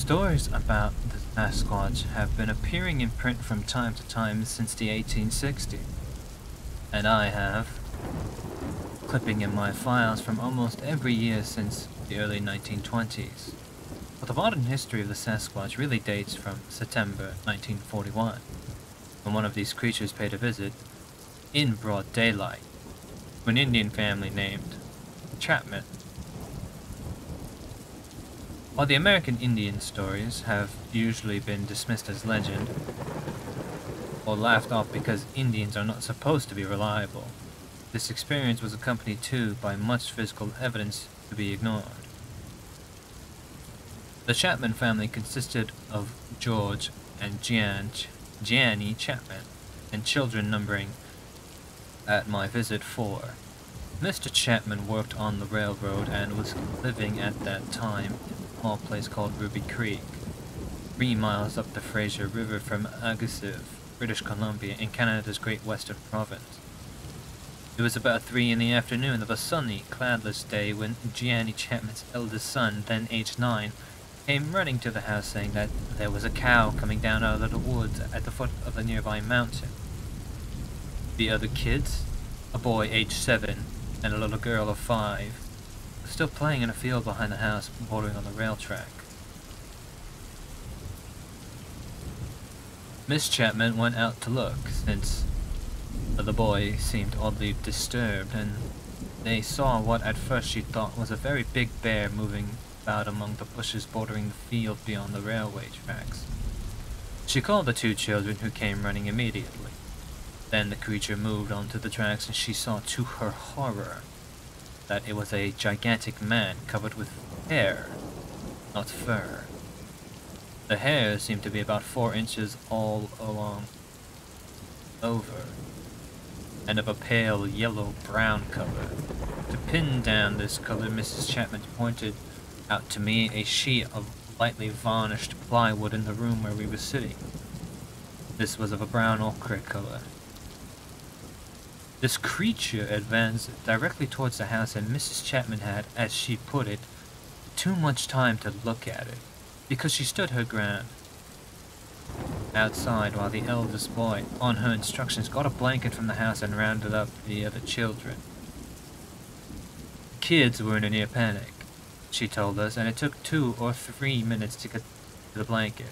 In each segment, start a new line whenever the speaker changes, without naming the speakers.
Stories about the Sasquatch have been appearing in print from time to time since the 1860s, and I have clipping in my files from almost every year since the early 1920s. But the modern history of the Sasquatch really dates from September 1941, when one of these creatures paid a visit in broad daylight to an Indian family named Chapman. While the American Indian stories have usually been dismissed as legend, or laughed off because Indians are not supposed to be reliable, this experience was accompanied too by much physical evidence to be ignored. The Chapman family consisted of George and Gianni Chapman, and children numbering, at my visit, 4. Mr. Chapman worked on the railroad and was living at that time in a small place called Ruby Creek, 3 miles up the Fraser River from Aggressive, British Columbia, in Canada's Great Western Province. It was about 3 in the afternoon of a sunny, cloudless day when Gianni Chapman's eldest son, then aged 9, came running to the house saying that there was a cow coming down out of the woods at the foot of the nearby mountain. The other kids, a boy aged 7 and a little girl of 5, were still playing in a field behind the house bordering on the rail track. Miss Chapman went out to look, since the boy seemed oddly disturbed, and they saw what at first she thought was a very big bear moving about among the bushes bordering the field beyond the railway tracks. She called the 2 children, who came running immediately. Then the creature moved onto the tracks, and she saw to her horror that it was a gigantic man covered with hair, not fur. The hair seemed to be about 4 inches all along over, and of a pale yellow-brown color. To pin down this color, Mrs. Chapman pointed out to me a sheet of lightly varnished plywood in the room where we were sitting. This was of a brown ochre color. This creature advanced directly towards the house, and Mrs. Chapman had, as she put it, too much time to look at it, because she stood her ground outside while the eldest boy, on her instructions, got a blanket from the house and rounded up the other children. The kids were in a near panic, she told us, and it took 2 or 3 minutes to get to the blanket,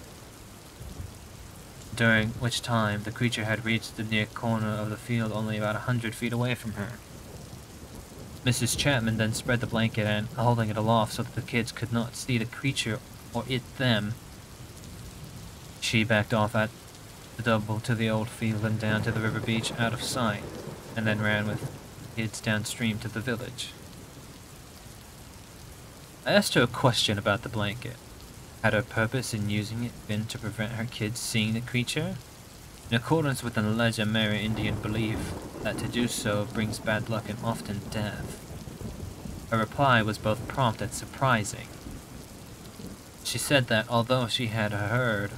during which time the creature had reached the near corner of the field only about 100 feet away from her. Mrs. Chapman then spread the blanket and, holding it aloft so that the kids could not see the creature or it them, she backed off at the double to the old field and down to the river beach out of sight, and then ran with the kids downstream to the village. I asked her a question about the blanket. Had her purpose in using it been to prevent her kids seeing the creature, in accordance with an alleged Amerindian belief that to do so brings bad luck and often death? Her reply was both prompt and surprising. She said that although she had heard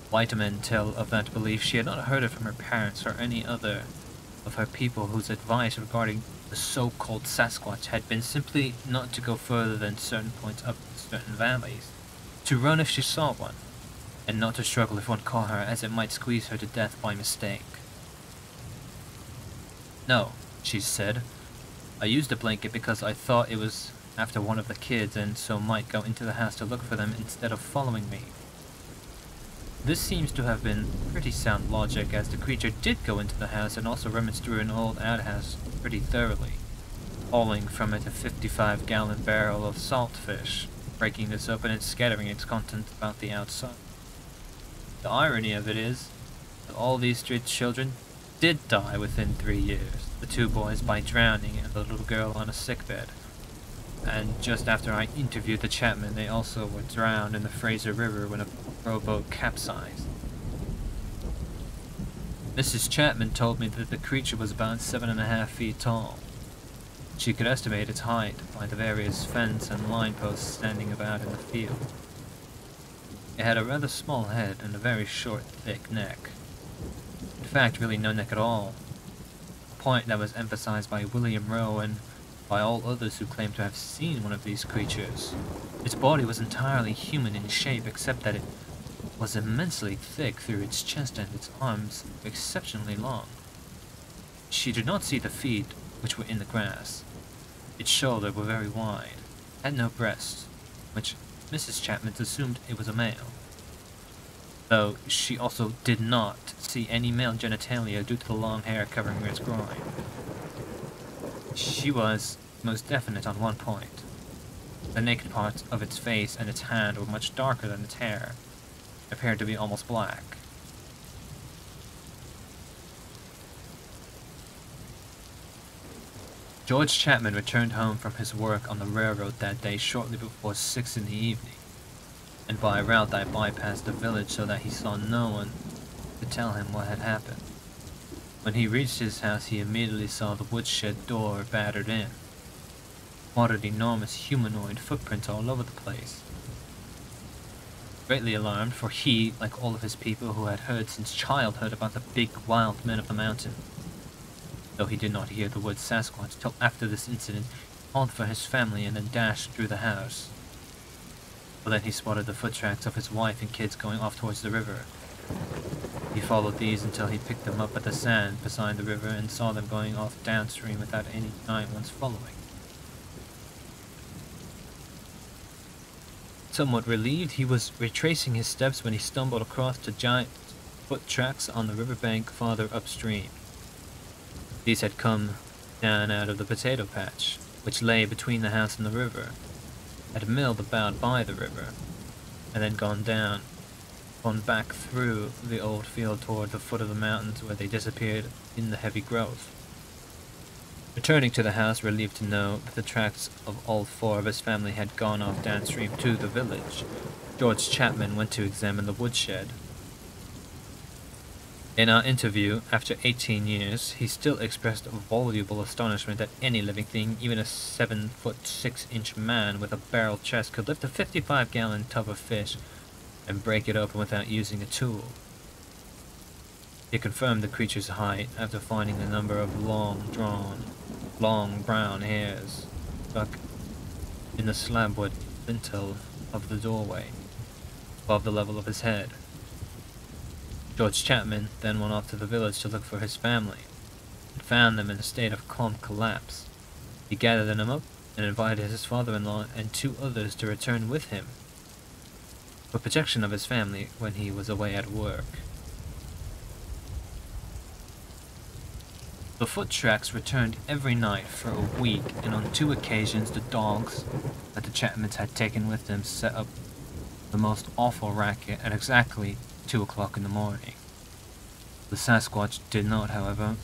white men tell of that belief, she had not heard it from her parents or any other of her people whose advice regarding the so-called Sasquatch had been simply not to go further than certain points up certain valleys, to run if she saw one, and not to struggle if one caught her, as it might squeeze her to death by mistake. "No," she said, "I used a blanket because I thought it was after one of the kids, and so might go into the house to look for them instead of following me." This seems to have been pretty sound logic, as the creature did go into the house and also rummaged through an old outhouse pretty thoroughly, hauling from it a 55-gallon barrel of saltfish, breaking this open and scattering its contents about the outside. The irony of it is that all these 3 children did die within 3 years, the 2 boys by drowning and the little girl on a sickbed. And just after I interviewed the Chapman, they also were drowned in the Fraser River when a rowboat capsized. Mrs. Chapman told me that the creature was about 7.5 feet tall. She could estimate its height by the various fence and line posts standing about in the field. It had a rather small head and a very short, thick neck. In fact, really no neck at all, a point that was emphasized by William Rowe and by all others who claimed to have seen one of these creatures. Its body was entirely human in shape, except that it was immensely thick through its chest and its arms were exceptionally long. She did not see the feet, which were in the grass. Its shoulders were very wide, had no breasts, which Mrs. Chapman assumed it was a male, though she also did not see any male genitalia due to the long hair covering its groin. She was most definite on one point. The naked parts of its face and its hand were much darker than its hair, appeared to be almost black. George Chapman returned home from his work on the railroad that day shortly before 6 in the evening, and by a route that bypassed the village so that he saw no one to tell him what had happened. When he reached his house, he immediately saw the woodshed door battered in. Spotted enormous humanoid footprints all over the place. Greatly alarmed, for he, like all of his people who had heard since childhood about the big wild men of the mountain, though he did not hear the word Sasquatch till after this incident, called for his family and then dashed through the house. But then he spotted the foot tracks of his wife and kids going off towards the river. He followed these until he picked them up at the sand beside the river and saw them going off downstream without any giant ones following. Somewhat relieved, he was retracing his steps when he stumbled across the giant foot tracks on the riverbank farther upstream. These had come down out of the potato patch, which lay between the house and the river, had milled about by the river, and then gone back through the old field toward the foot of the mountains where they disappeared in the heavy growth. Returning to the house, relieved to know that the tracks of all 4 of his family had gone off downstream to the village, George Chapman went to examine the woodshed. In our interview, after 18 years, he still expressed voluble astonishment that any living thing, even a 7-foot 6-inch man with a barrel chest, could lift a 55-gallon tub of fish and break it open without using a tool. He confirmed the creature's height after finding a number of long brown hairs stuck in the slabwood lintel of the doorway, above the level of his head. George Chapman then went off to the village to look for his family, and found them in a state of calm collapse. He gathered them up and invited his father-in-law and 2 others to return with him, for protection of his family when he was away at work. The foot tracks returned every night for a week, and on 2 occasions the dogs that the Chapmans had taken with them set up the most awful racket at exactly 2 o'clock in the morning. The Sasquatch did not, however,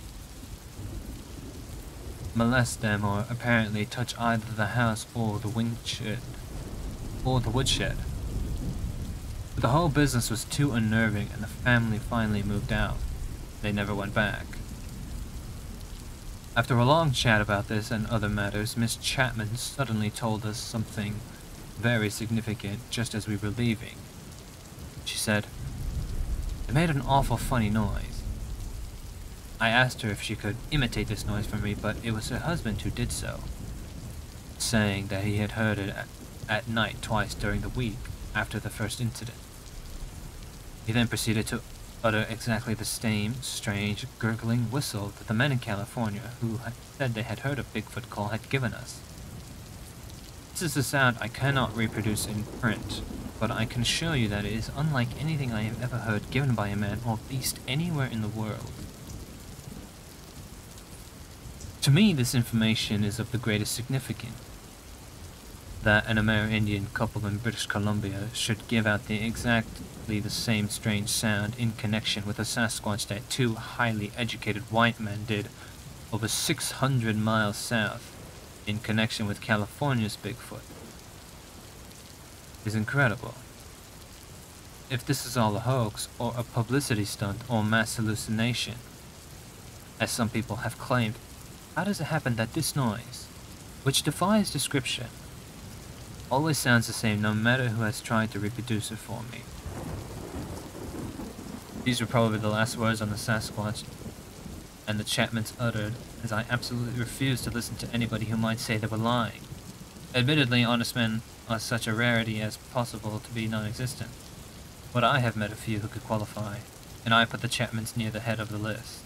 molest them or apparently touch either the house or the woodshed. But the whole business was too unnerving, and the family finally moved out. They never went back. After a long chat about this and other matters, Miss Chapman suddenly told us something very significant just as we were leaving. She said, "It made an awful funny noise." I asked her if she could imitate this noise for me, but it was her husband who did so, saying that he had heard it at night twice during the week after the first incident. He then proceeded to utter exactly the same strange, gurgling whistle that the men in California who had said they had heard a Bigfoot call had given us. This is a sound I cannot reproduce in print, but I can show you that it is unlike anything I have ever heard given by a man or beast anywhere in the world. To me, this information is of the greatest significance. That an Amerindian couple in British Columbia should give out exactly the same strange sound in connection with a Sasquatch that 2 highly educated white men did over 600 miles south in connection with California's Bigfoot is incredible. If this is all a hoax, or a publicity stunt, or mass hallucination, as some people have claimed, how does it happen that this noise, which defies description, always sounds the same no matter who has tried to reproduce it for me? These were probably the last words on the Sasquatch and the Chapmans uttered, as I absolutely refused to listen to anybody who might say they were lying. Admittedly, honest men are such a rarity as possible to be non-existent, but I have met a few who could qualify, and I put the Chapmans near the head of the list.